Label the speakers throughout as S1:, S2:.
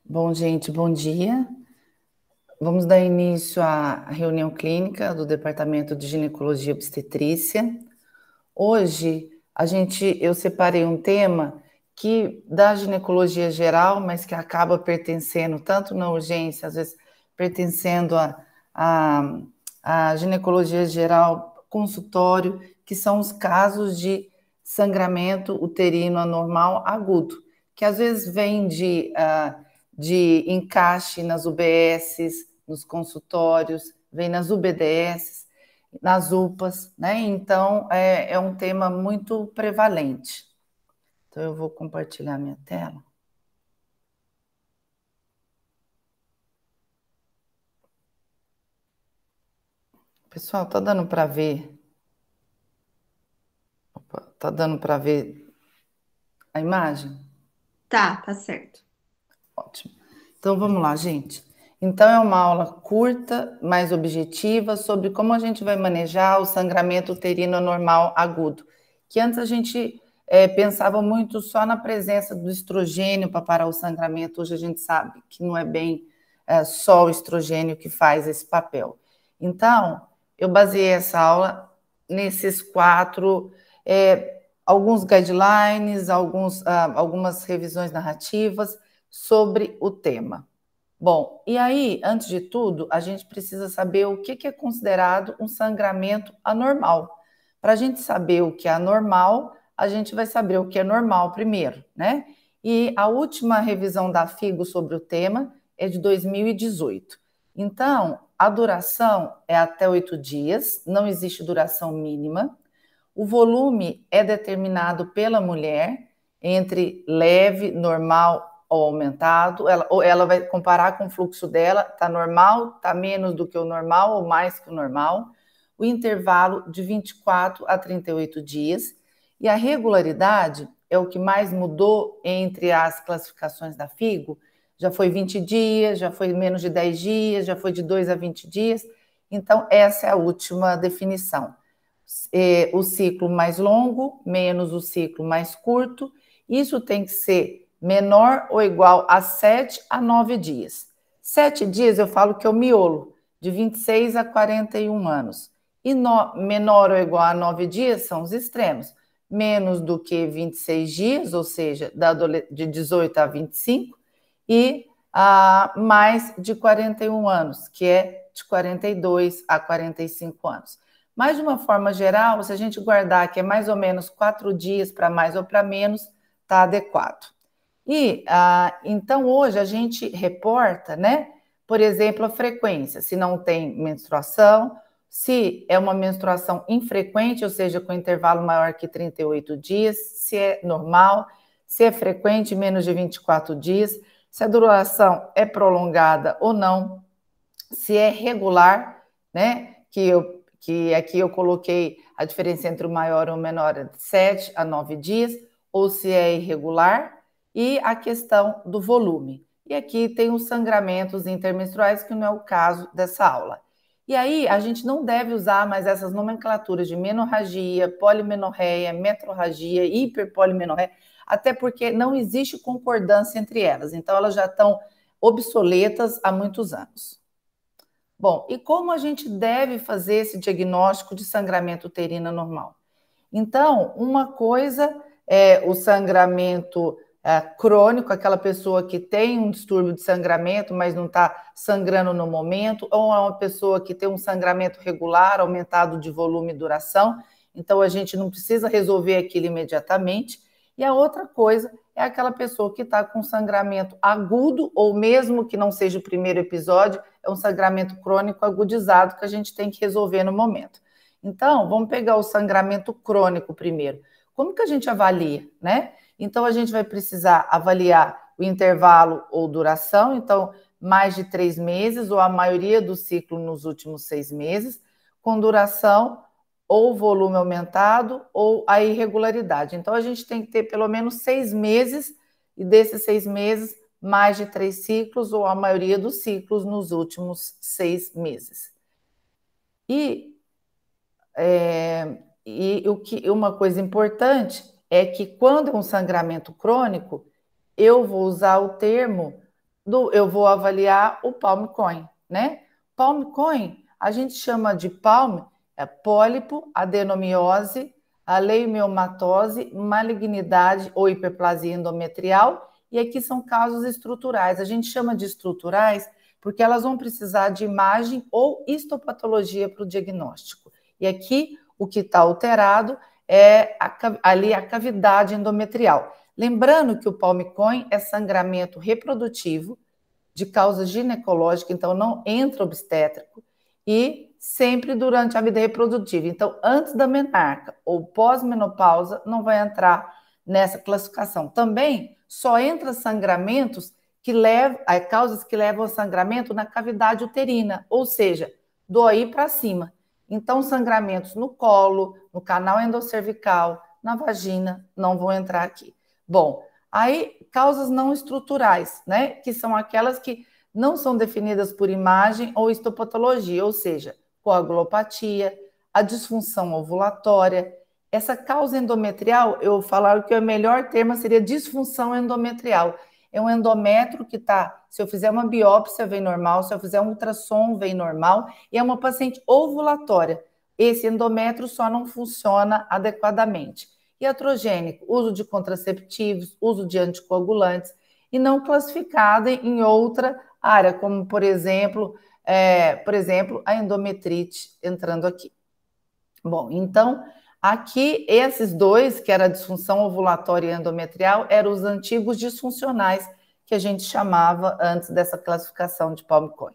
S1: Bom, gente, bom dia. Vamos dar início à reunião clínica do Departamento de Ginecologia e Obstetrícia. Hoje, eu separei um tema que da ginecologia geral, mas que acaba pertencendo tanto na urgência, às vezes pertencendo à, à ginecologia geral consultório, que são os casos de sangramento uterino anormal agudo, que às vezes vem de encaixe nas UBSs, nos consultórios, vem nas UBDSs, nas UPAs, né? Então, é um tema muito prevalente. Então, eu vou compartilhar minha tela. Pessoal, tá dando para ver? Opa, tá dando para ver a imagem?
S2: Tá certo.
S1: Ótimo. Então, vamos lá, gente. Então, é uma aula curta, mais objetiva, sobre como a gente vai manejar o sangramento uterino anormal agudo, que antes a gente pensava muito só na presença do estrogênio para parar o sangramento. Hoje a gente sabe que não é bem só o estrogênio que faz esse papel. Então, eu baseei essa aula nesses quatro, alguns guidelines, algumas revisões narrativas sobre o tema. Bom, e aí, antes de tudo, a gente precisa saber o que é considerado um sangramento anormal. Para a gente saber o que é anormal, a gente vai saber o que é normal primeiro, né? E a última revisão da FIGO sobre o tema é de 2018. Então, a duração é até 8 dias, não existe duração mínima. O volume é determinado pela mulher entre leve, normal ou aumentado. Ela vai comparar com o fluxo dela, está normal, está menos do que o normal ou mais que o normal. O intervalo de 24 a 38 dias. E a regularidade é o que mais mudou entre as classificações da FIGO. Já foi 20 dias, já foi menos de 10 dias, já foi de 2 a 20 dias. Então, essa é a última definição. O ciclo mais longo menos o ciclo mais curto, isso tem que ser menor ou igual a 7 a 9 dias. 7 dias eu falo que é o miolo, de 26 a 41 anos. E menor ou igual a 9 dias são os extremos. Menos do que 26 dias, ou seja, de 18 a 25, e mais de 41 anos, que é de 42 a 45 anos. Mas, de uma forma geral, se a gente guardar que é mais ou menos 4 dias para mais ou para menos, está adequado. E, então, hoje a gente reporta, né? Por exemplo, a frequência, se não tem menstruação, se é uma menstruação infrequente, ou seja, com intervalo maior que 38 dias, se é normal, se é frequente, menos de 24 dias, se a duração é prolongada ou não, se é regular, né? Que aqui eu coloquei a diferença entre o maior e o menor é de 7 a 9 dias, ou se é irregular, e a questão do volume. E aqui tem os sangramentos intermenstruais, que não é o caso dessa aula. E aí, a gente não deve usar mais essas nomenclaturas de menorragia, polimenorreia, metrorragia, hiperpolimenorreia, até porque não existe concordância entre elas. Então, elas já estão obsoletas há muitos anos. Bom, e como a gente deve fazer esse diagnóstico de sangramento uterino normal? Então, uma coisa é o sangramento crônico, aquela pessoa que tem um distúrbio de sangramento, mas não está sangrando no momento, ou é uma pessoa que tem um sangramento regular, aumentado de volume e duração, então a gente não precisa resolver aquilo imediatamente. E a outra coisa é aquela pessoa que está com sangramento agudo, ou mesmo que não seja o primeiro episódio, é um sangramento crônico agudizado que a gente tem que resolver no momento. Então, vamos pegar o sangramento crônico primeiro. Como que a gente avalia, né? Então, a gente vai precisar avaliar o intervalo ou duração, então, mais de 3 meses, ou a maioria do ciclo nos últimos 6 meses, com duração ou volume aumentado ou a irregularidade. Então, a gente tem que ter pelo menos 6 meses, e desses 6 meses, mais de 3 ciclos, ou a maioria dos ciclos nos últimos 6 meses. E uma coisa importante é que quando é um sangramento crônico, eu vou usar o termo eu vou avaliar o Palm Coin, né? Palm Coin, a gente chama de palm, pólipo, adenomiose, a leiomiomatose, malignidade ou hiperplasia endometrial, e aqui são casos estruturais. A gente chama de estruturais porque elas vão precisar de imagem ou histopatologia para o diagnóstico. E aqui, o que está alterado é ali a cavidade endometrial. Lembrando que o Palm Coin é sangramento reprodutivo de causa ginecológica, então não entra obstétrico, e sempre durante a vida reprodutiva. Então, antes da menarca ou pós-menopausa, não vai entrar nessa classificação. Também só entra sangramentos que levam, causas que levam ao sangramento na cavidade uterina, ou seja, do aí para cima. Então, sangramentos no colo, no canal endoscervical, na vagina, não vão entrar aqui. Bom, aí causas não estruturais, né? Que são aquelas que não são definidas por imagem ou histopatologia, ou seja, coagulopatia, a disfunção ovulatória. Essa causa endometrial, eu falaram que o melhor termo seria disfunção endometrial. É um endométrio que está, se eu fizer uma biópsia, vem normal, se eu fizer um ultrassom, vem normal, e é uma paciente ovulatória. Esse endométrio só não funciona adequadamente. Iatrogênico, uso de contraceptivos, uso de anticoagulantes, e não classificada em outra área, como, por exemplo, a endometrite entrando aqui. Bom, então, aqui, esses dois, que era a disfunção ovulatória e endometrial, eram os antigos disfuncionais que a gente chamava antes dessa classificação de Palm Coin.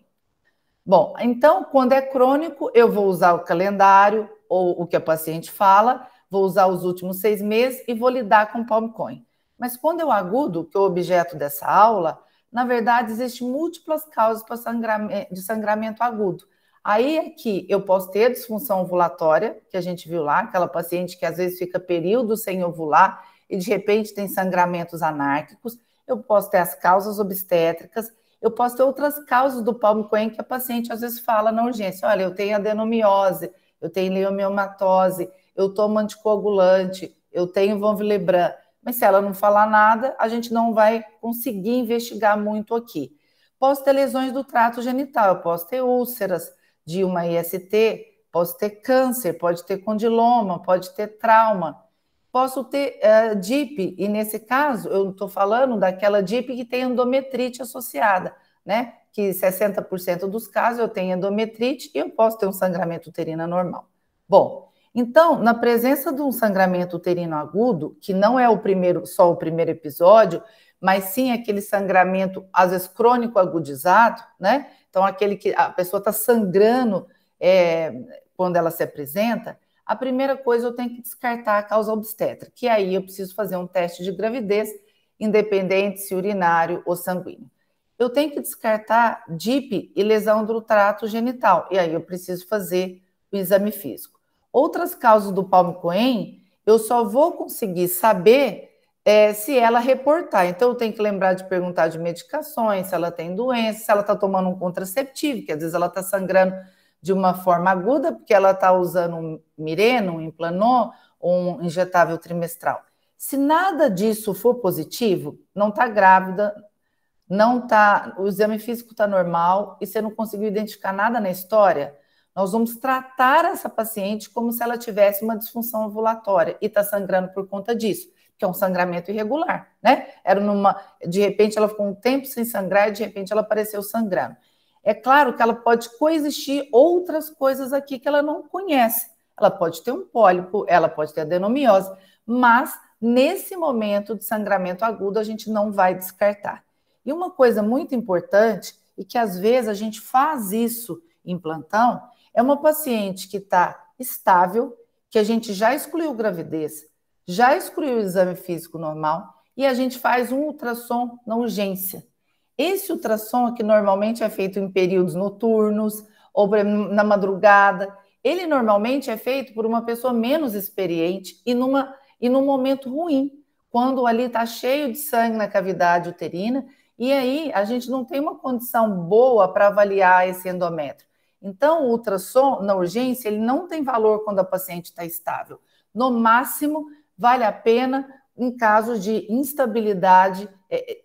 S1: Bom, então, quando é crônico, eu vou usar o calendário, ou o que a paciente fala, vou usar os últimos 6 meses e vou lidar com o Palm Coin. Mas quando é o agudo, que é o objeto dessa aula, na verdade, existem múltiplas causas de sangramento agudo. Aí é que eu posso ter a disfunção ovulatória, que a gente viu lá, aquela paciente que às vezes fica períodos sem ovular e de repente tem sangramentos anárquicos. Eu posso ter as causas obstétricas, eu posso ter outras causas do Palm Coin que a paciente às vezes fala na urgência. Olha, eu tenho adenomiose, eu tenho leiomiomatose, eu tomo anticoagulante, eu tenho von Willebrand. Mas se ela não falar nada, a gente não vai conseguir investigar muito aqui. Posso ter lesões do trato genital, eu posso ter úlceras de uma IST, posso ter câncer, pode ter condiloma, pode ter trauma. Posso ter DIP, e nesse caso, eu estou falando daquela DIP que tem endometrite associada, né? Que 60% dos casos eu tenho endometrite e eu posso ter um sangramento uterino normal. Bom, então, na presença de um sangramento uterino agudo, que não é só o primeiro episódio, mas sim aquele sangramento, às vezes, crônico agudizado, né? Então, aquele que a pessoa está sangrando quando ela se apresenta, a primeira coisa eu tenho que descartar a causa obstétrica, que aí eu preciso fazer um teste de gravidez, independente se urinário ou sanguíneo. Eu tenho que descartar DIP e lesão do trato genital, e aí eu preciso fazer o exame físico. Outras causas do Palm Coin, eu só vou conseguir saber se ela reportar. Então, eu tenho que lembrar de perguntar de medicações, se ela tem doença, se ela está tomando um contraceptivo, que às vezes ela está sangrando de uma forma aguda, porque ela está usando um Mirena, um Implanon, ou um injetável trimestral. Se nada disso for positivo, não está grávida, não tá, o exame físico está normal e você não conseguiu identificar nada na história, nós vamos tratar essa paciente como se ela tivesse uma disfunção ovulatória e está sangrando por conta disso, que é um sangramento irregular, né? De repente ela ficou um tempo sem sangrar e de repente ela apareceu sangrando. É claro que ela pode coexistir outras coisas aqui que ela não conhece. Ela pode ter um pólipo, ela pode ter adenomiose, mas nesse momento de sangramento agudo a gente não vai descartar. E uma coisa muito importante, e que às vezes a gente faz isso em plantão, é uma paciente que está estável, que a gente já excluiu gravidez, já excluiu o exame físico normal, e a gente faz um ultrassom na urgência. Esse ultrassom, que normalmente é feito em períodos noturnos ou na madrugada, ele normalmente é feito por uma pessoa menos experiente e num momento ruim, quando ali está cheio de sangue na cavidade uterina, e aí a gente não tem uma condição boa para avaliar esse endométrio. Então, o ultrassom na urgência, ele não tem valor quando a paciente está estável. No máximo, vale a pena em casos de instabilidade,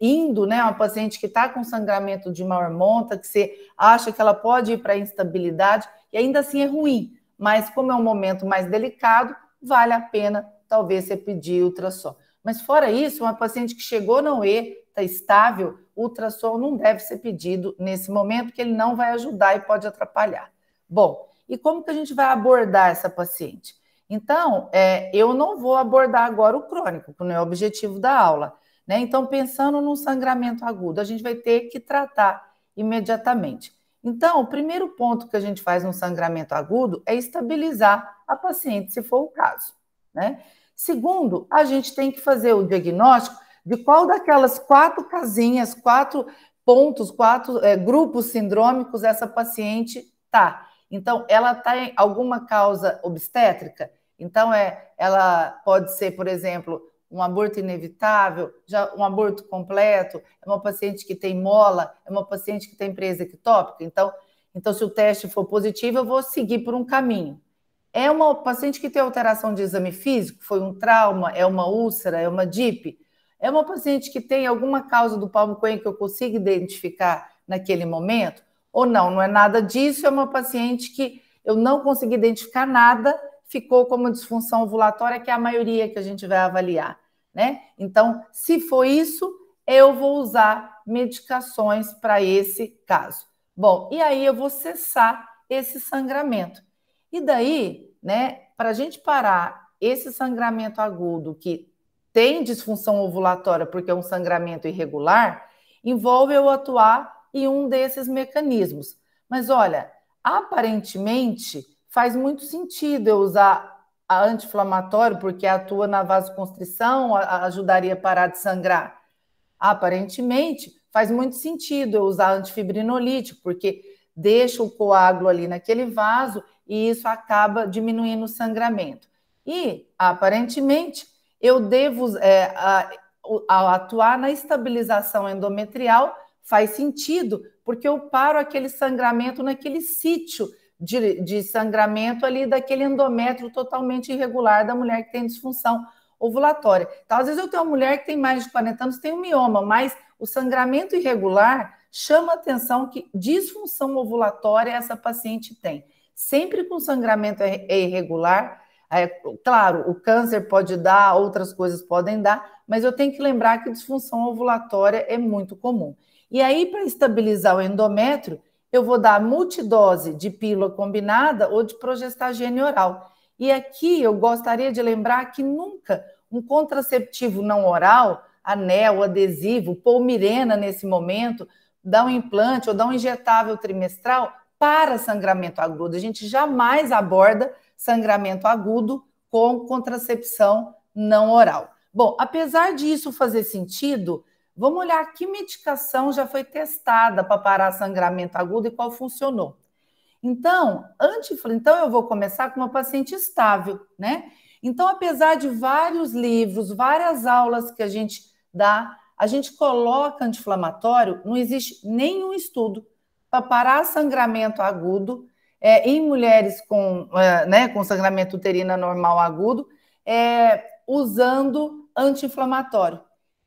S1: indo, né, uma paciente que está com sangramento de maior monta, que você acha que ela pode ir para instabilidade, e ainda assim é ruim, mas como é um momento mais delicado, vale a pena talvez você pedir ultrassom. Mas fora isso, uma paciente que chegou na UE, está estável, o ultrassom não deve ser pedido nesse momento, porque ele não vai ajudar e pode atrapalhar. Bom, e como que a gente vai abordar essa paciente? Então, eu não vou abordar agora o crônico, que não é o objetivo da aula, né? Então, pensando no sangramento agudo, a gente vai ter que tratar imediatamente. Então, o primeiro ponto que a gente faz no sangramento agudo é estabilizar a paciente, se for o caso, né? Segundo, a gente tem que fazer o diagnóstico de qual daquelas 4 casinhas, 4 pontos, 4 grupos sindrômicos essa paciente está. Então, ela está em alguma causa obstétrica? Então, ela pode ser, por exemplo, um aborto inevitável, já um aborto completo, é uma paciente que tem mola, é uma paciente que tem presa ectópica. Então, se o teste for positivo, eu vou seguir por um caminho. É uma paciente que tem alteração de exame físico, foi um trauma, é uma úlcera, é uma DIP. É uma paciente que tem alguma causa do palmo coen que eu consigo identificar naquele momento? Ou não, não é nada disso, é uma paciente que eu não consegui identificar nada, ficou como disfunção ovulatória, que é a maioria que a gente vai avaliar, né? Então, se for isso, eu vou usar medicações para esse caso. Bom, e aí eu vou cessar esse sangramento. E daí, né, para a gente parar esse sangramento agudo que tem disfunção ovulatória porque é um sangramento irregular, envolve eu atuar em um desses mecanismos. Mas olha, aparentemente faz muito sentido eu usar a anti-inflamatório porque atua na vasoconstrição, ajudaria a parar de sangrar. Aparentemente faz muito sentido eu usar antifibrinolítico porque deixa o coágulo ali naquele vaso e isso acaba diminuindo o sangramento. E, aparentemente, eu devo atuar na estabilização endometrial, faz sentido, porque eu paro aquele sangramento naquele sítio de sangramento ali daquele endométrio totalmente irregular da mulher que tem disfunção ovulatória. Então, às vezes eu tenho uma mulher que tem mais de 40 anos, tem um mioma, mas o sangramento irregular chama a atenção que disfunção ovulatória essa paciente tem. Sempre com sangramento irregular, claro, o câncer pode dar, outras coisas podem dar, mas eu tenho que lembrar que disfunção ovulatória é muito comum. E aí, para estabilizar o endométrio, eu vou dar multidose de pílula combinada ou de progestagênio oral. E aqui eu gostaria de lembrar que nunca um contraceptivo não oral, anel, adesivo, Polmirena nesse momento, dar um implante ou dar um injetável trimestral para sangramento agudo. A gente jamais aborda sangramento agudo com contracepção não oral. Bom, apesar disso fazer sentido, vamos olhar que medicação já foi testada para parar sangramento agudo e qual funcionou. Então, eu vou começar com uma paciente estável, né? Então, apesar de vários livros, várias aulas que a gente dá, a gente coloca anti-inflamatório, não existe nenhum estudo para parar sangramento agudo em mulheres com sangramento uterino anormal agudo, usando anti-inflamatório.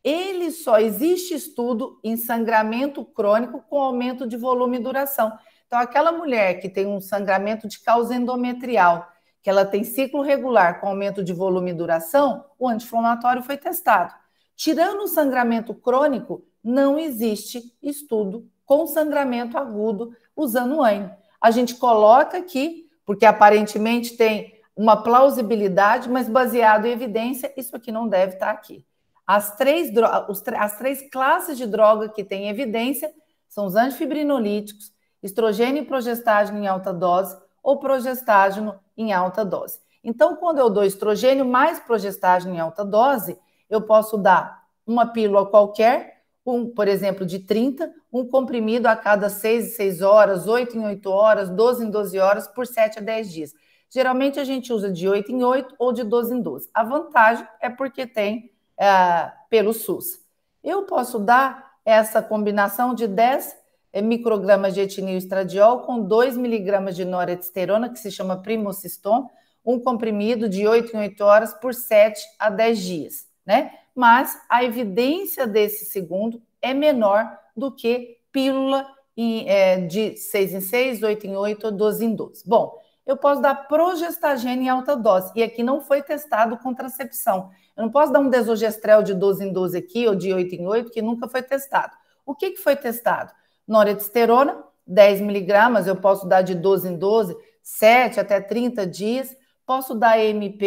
S1: Ele só existe estudo em sangramento crônico com aumento de volume e duração. Então, aquela mulher que tem um sangramento de causa endometrial, que ela tem ciclo regular com aumento de volume e duração, o anti-inflamatório foi testado. Tirando o sangramento crônico, não existe estudo com sangramento agudo usando ANE. A gente coloca aqui, porque aparentemente tem uma plausibilidade, mas baseado em evidência, isso aqui não deve estar aqui. As três classes de droga que têm evidência são os antifibrinolíticos, estrogênio e progestágeno em alta dose ou progestágeno em alta dose. Então, quando eu dou estrogênio mais progestágeno em alta dose, eu posso dar uma pílula qualquer, por exemplo, de 30, um comprimido a cada 6 em 6 horas, 8 em 8 horas, 12 em 12 horas, por 7 a 10 dias. Geralmente a gente usa de 8 em 8 ou de 12 em 12. A vantagem é porque tem pelo SUS. Eu posso dar essa combinação de 10 microgramas de etinil estradiol com 2 miligramas de norethisterona, que se chama Primoxiston, um comprimido de 8 em 8 horas por 7 a 10 dias, né? Mas a evidência desse segundo é menor do que pílula de 6 em 6, 8 em 8 ou 12 em 12. Bom, eu posso dar progestagena em alta dose, e aqui não foi testado contracepção. Eu não posso dar um desogestrel de 12 em 12 aqui, ou de 8 em 8, que nunca foi testado. O que foi testado? Noradiosterona, 10 miligramas, eu posso dar de 12 em 12, 7 até 30 dias. Posso dar EMP,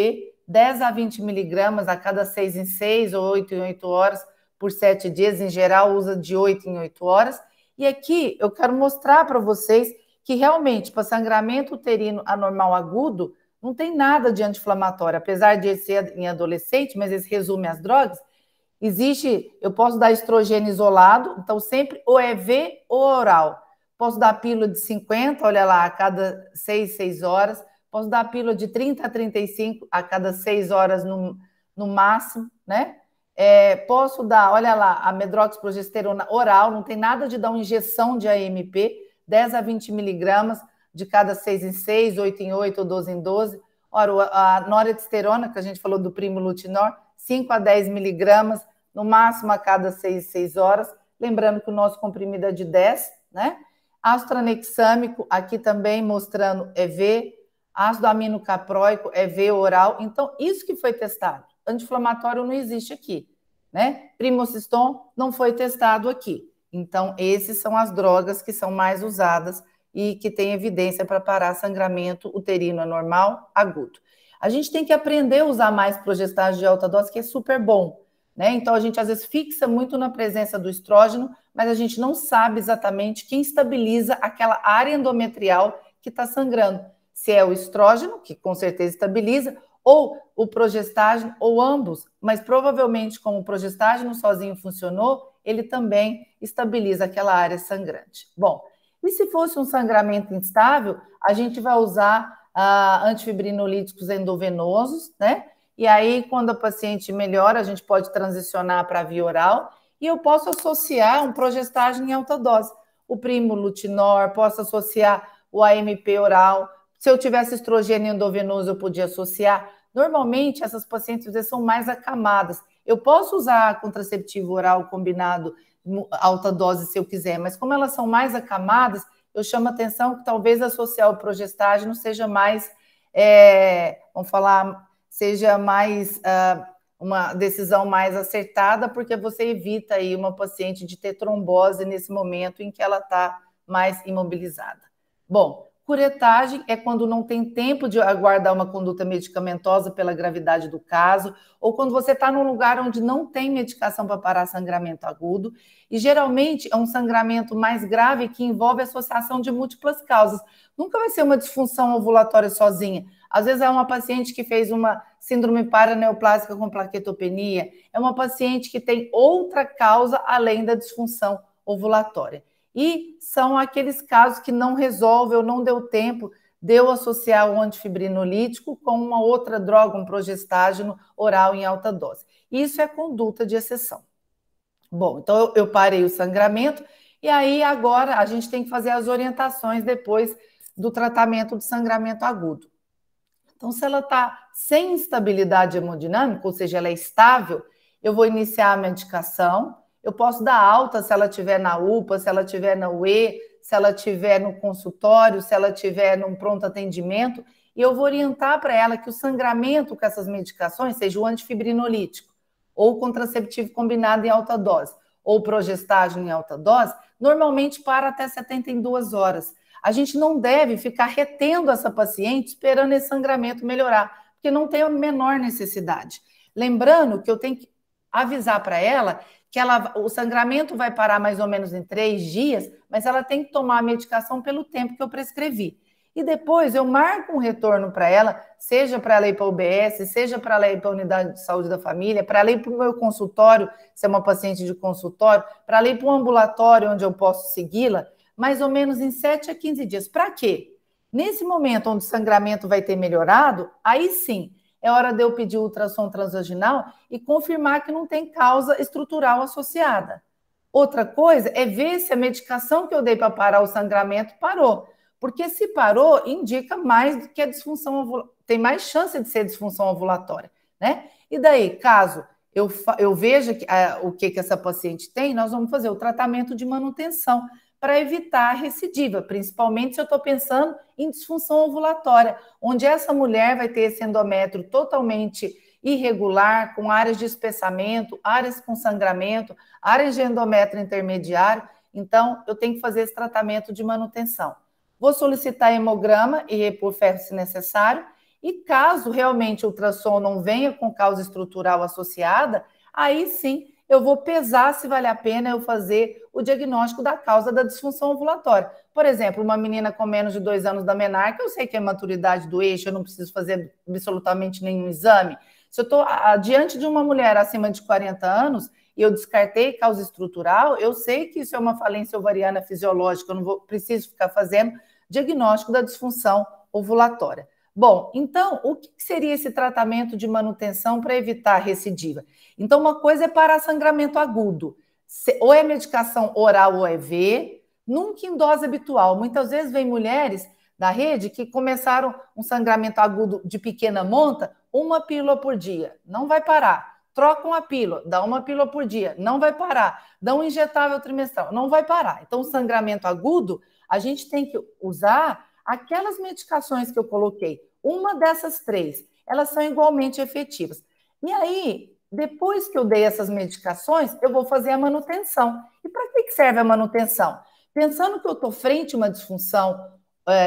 S1: 10 a 20 miligramas a cada 6 em 6 ou 8 em 8 horas por 7 dias. Em geral, usa de 8 em 8 horas. E aqui eu quero mostrar para vocês que realmente para sangramento uterino anormal agudo não tem nada de anti-inflamatório, apesar de ser em adolescente, mas esse resume as drogas. Existe, eu posso dar estrogênio isolado, então sempre ou EV ou oral. Posso dar pílula de 50, olha lá, a cada 6 horas. Posso dar pílula de 30 a 35 a cada 6 horas no máximo, né? Posso dar, olha lá, a medroxprogesterona oral, não tem nada de dar uma injeção de AMP, 10 a 20 miligramas de cada 6 em 6, 8 em 8 ou 12 em 12. Ora, a noradiosterona, que a gente falou do primo lutinol, 5 a 10 miligramas, no máximo a cada 6 horas. Lembrando que o nosso comprimido é de 10, né? Ácido tranexâmico, aqui também mostrando EV, ácido aminocapróico, EV oral. Então, isso que foi testado. Anti-inflamatório não existe aqui, né? Primoxistom não foi testado aqui. Então, esses são as drogas que são mais usadas e que têm evidência para parar sangramento uterino anormal agudo. A gente tem que aprender a usar mais progestágeno de alta dose, que é super bom, né? Então, a gente às vezes fixa muito na presença do estrógeno, mas a gente não sabe exatamente quem estabiliza aquela área endometrial que está sangrando. Se é o estrógeno, que com certeza estabiliza, ou o progestágeno, ou ambos, mas provavelmente como o progestágeno sozinho funcionou, ele também estabiliza aquela área sangrante. Bom, e se fosse um sangramento instável, a gente vai usar antifibrinolíticos endovenosos, né? E aí, quando a paciente melhora, a gente pode transicionar para a via oral, e eu posso associar um progestágeno em alta dose. O primo lutinol, posso associar o AMP oral. Se eu tivesse estrogênio endovenoso, eu podia associar. Normalmente, essas pacientes são mais acamadas. Eu posso usar contraceptivo oral combinado alta dose se eu quiser, mas como elas são mais acamadas, eu chamo a atenção que talvez associar o progestágeno seja mais, vamos falar, seja mais uma decisão mais acertada, porque você evita aí uma paciente de ter trombose nesse momento em que ela está mais imobilizada. Bom, curetagem é quando não tem tempo de aguardar uma conduta medicamentosa pela gravidade do caso, ou quando você está num lugar onde não tem medicação para parar sangramento agudo, e geralmente é um sangramento mais grave que envolve associação de múltiplas causas. Nunca vai ser uma disfunção ovulatória sozinha. Às vezes é uma paciente que fez uma síndrome paraneoplásica com plaquetopenia, é uma paciente que tem outra causa além da disfunção ovulatória. E são aqueles casos que não resolve ou não deu tempo de eu associar um antifibrinolítico com uma outra droga, um progestágeno oral em alta dose. Isso é conduta de exceção. Bom, então eu parei o sangramento e aí agora a gente tem que fazer as orientações depois do tratamento de sangramento agudo. Então, se ela está sem instabilidade hemodinâmica, ou seja, ela é estável, eu vou iniciar a medicação. Eu posso dar alta se ela estiver na UPA, se ela estiver na UE, se ela estiver no consultório, se ela estiver num pronto atendimento, e eu vou orientar para ela que o sangramento com essas medicações, seja o antifibrinolítico, ou contraceptivo combinado em alta dose, ou progestágeno em alta dose, normalmente para até 72 horas. A gente não deve ficar retendo essa paciente esperando esse sangramento melhorar, porque não tem a menor necessidade. Lembrando que eu tenho que avisar para ela que o sangramento vai parar mais ou menos em 3 dias, mas ela tem que tomar a medicação pelo tempo que eu prescrevi. E depois eu marco um retorno para ela, seja para ela ir para a UBS, seja para ela ir para a unidade de saúde da família, para ela ir para o meu consultório, se é uma paciente de consultório, para ela ir para um ambulatório onde eu posso segui-la, mais ou menos em 7 a 15 dias. Para quê? Nesse momento onde o sangramento vai ter melhorado, aí sim, é hora de eu pedir ultrassom transvaginal e confirmar que não tem causa estrutural associada. Outra coisa é ver se a medicação que eu dei para parar o sangramento parou. Porque se parou, indica mais do que a disfunção ovulatória, tem mais chance de ser disfunção ovulatória, né? E daí, caso eu vejo o que essa paciente tem, nós vamos fazer o tratamento de manutenção para evitar a recidiva, principalmente se eu estou pensando em disfunção ovulatória, onde essa mulher vai ter esse endométrio totalmente irregular, com áreas de espessamento, áreas com sangramento, áreas de endométrio intermediário. Então, eu tenho que fazer esse tratamento de manutenção. Vou solicitar hemograma e repor ferro se necessário. E caso realmente o ultrassom não venha com causa estrutural associada, aí sim eu vou pesar se vale a pena eu fazer o diagnóstico da causa da disfunção ovulatória. Por exemplo, uma menina com menos de 2 anos da menarca, eu sei que é maturidade do eixo, eu não preciso fazer absolutamente nenhum exame. Se eu estou diante de uma mulher acima de 40 anos e eu descartei causa estrutural, eu sei que isso é uma falência ovariana fisiológica, eu não preciso ficar fazendo diagnóstico da disfunção ovulatória. Bom, então, o que seria esse tratamento de manutenção para evitar recidiva? Então, uma coisa é parar sangramento agudo, ou é medicação oral ou EV, nunca em dose habitual. Muitas vezes vem mulheres da rede que começaram um sangramento agudo de pequena monta, uma pílula por dia, não vai parar. Troca uma pílula, dá uma pílula por dia, não vai parar. Dá um injetável trimestral, não vai parar. Então, o sangramento agudo, a gente tem que usar aquelas medicações que eu coloquei, uma dessas 3, elas são igualmente efetivas. E aí, depois que eu dei essas medicações, eu vou fazer a manutenção. E para que serve a manutenção? Pensando que eu estou frente a uma disfunção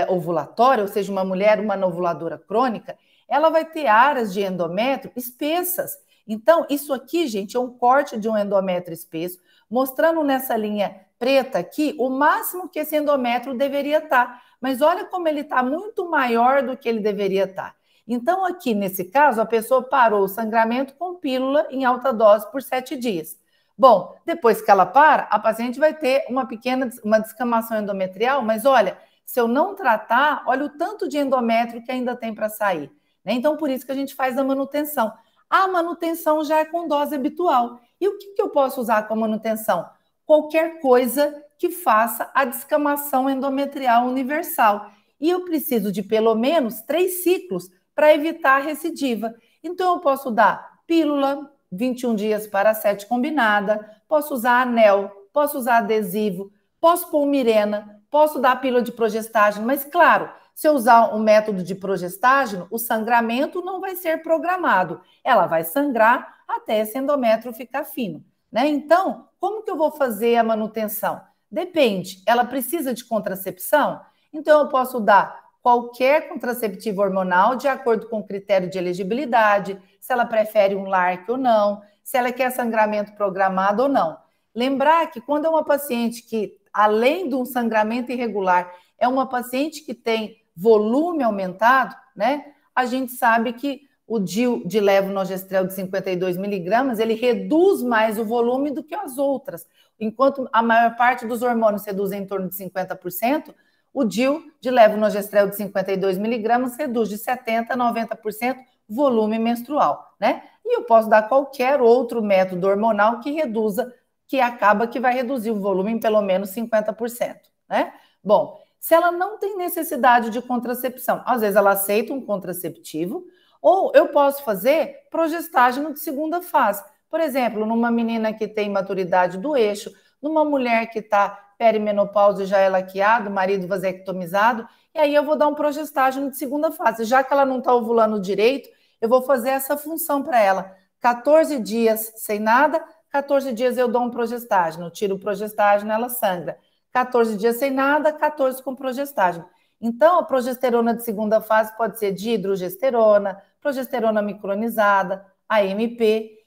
S1: ovulatória, ou seja, uma mulher, uma anovuladora crônica, ela vai ter áreas de endométrio espessas. Então, isso aqui, gente, é um corte de um endométrio espesso, mostrando nessa linha preta aqui o máximo que esse endométrio deveria estar. Mas olha como ele está muito maior do que ele deveria estar. Então, aqui, nesse caso, a pessoa parou o sangramento com pílula em alta dose por 7 dias. Bom, depois que ela para, a paciente vai ter uma descamação endometrial, mas olha, se eu não tratar, olha o tanto de endométrio que ainda tem para sair. Né? Então, por isso que a gente faz a manutenção. A manutenção já é com dose habitual. E o que eu posso usar com a manutenção? Qualquer coisa que faça a descamação endometrial universal. E eu preciso de pelo menos 3 ciclos para evitar a recidiva. Então, eu posso dar pílula, 21 dias para 7 combinada, posso usar anel, posso usar adesivo, posso pôr Mirena, posso dar pílula de progestágeno, mas claro, se eu usar um método de progestágeno, o sangramento não vai ser programado. Ela vai sangrar até esse endométrio ficar fino. Né? Então, como que eu vou fazer a manutenção? Depende. Ela precisa de contracepção? Então, eu posso dar qualquer contraceptivo hormonal de acordo com o critério de elegibilidade, se ela prefere um LARC ou não, se ela quer sangramento programado ou não. Lembrar que quando é uma paciente que, além de um sangramento irregular, é uma paciente que tem volume aumentado, né? A gente sabe que o DIU de levonorgestrel de 52 miligramas, ele reduz mais o volume do que as outras. Enquanto a maior parte dos hormônios reduz em torno de 50%, o DIU de levonorgestrel de 52 miligramas reduz de 70% a 90% volume menstrual, né? E eu posso dar qualquer outro método hormonal que reduza, que acaba que vai reduzir o volume em pelo menos 50%, né? Bom, se ela não tem necessidade de contracepção, às vezes ela aceita um contraceptivo, ou eu posso fazer progestágeno de segunda fase. Por exemplo, numa menina que tem maturidade do eixo, numa mulher que está perimenopausa e já é laqueado, marido vasectomizado, e aí eu vou dar um progestágeno de segunda fase. Já que ela não está ovulando direito, eu vou fazer essa função para ela. 14 dias sem nada, 14 dias eu dou um progestágeno, tiro o progestágeno, ela sangra. 14 dias sem nada, 14 com progestágeno. Então, a progesterona de segunda fase pode ser dihidrogesterona, progesterona micronizada, AMP.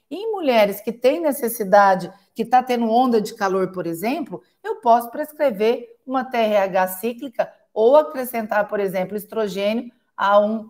S1: E em mulheres que têm necessidade, que está tendo onda de calor, por exemplo, eu posso prescrever uma TRH cíclica ou acrescentar, por exemplo, estrogênio a um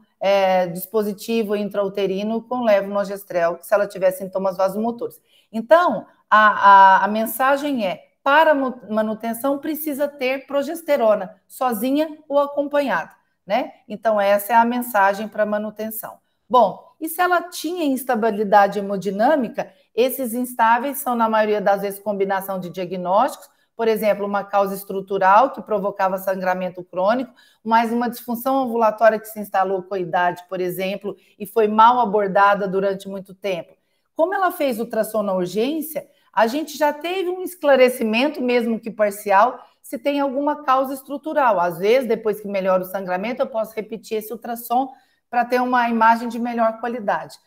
S1: dispositivo intrauterino com levonorgestrel, se ela tiver sintomas vasomotores. Então, a mensagem é: para manutenção precisa ter progesterona, sozinha ou acompanhada, né? Então, essa é a mensagem para manutenção. Bom, e se ela tinha instabilidade hemodinâmica, esses instáveis são, na maioria das vezes, combinação de diagnósticos, por exemplo, uma causa estrutural que provocava sangramento crônico, mais uma disfunção ovulatória que se instalou com a idade, por exemplo, e foi mal abordada durante muito tempo. Como ela fez ultrassom na urgência, a gente já teve um esclarecimento, mesmo que parcial, se tem alguma causa estrutural. Às vezes, depois que melhora o sangramento, eu posso repetir esse ultrassom para ter uma imagem de melhor qualidade.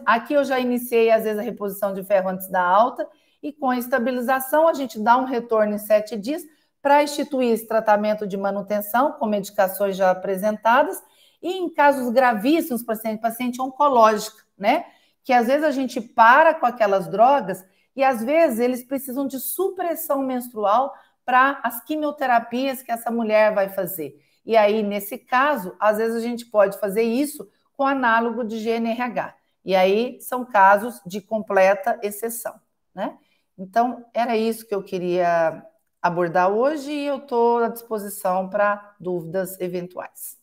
S1: Aqui eu já iniciei, às vezes, a reposição de ferro antes da alta, e com a estabilização, a gente dá um retorno em 7 dias para instituir esse tratamento de manutenção, com medicações já apresentadas, e em casos gravíssimos, paciente oncológico, né? Que às vezes a gente para com aquelas drogas e às vezes eles precisam de supressão menstrual para as quimioterapias que essa mulher vai fazer. E aí, nesse caso, às vezes a gente pode fazer isso com análogo de GNRH. E aí são casos de completa exceção, né? Então, era isso que eu queria abordar hoje e eu estou à disposição para dúvidas eventuais.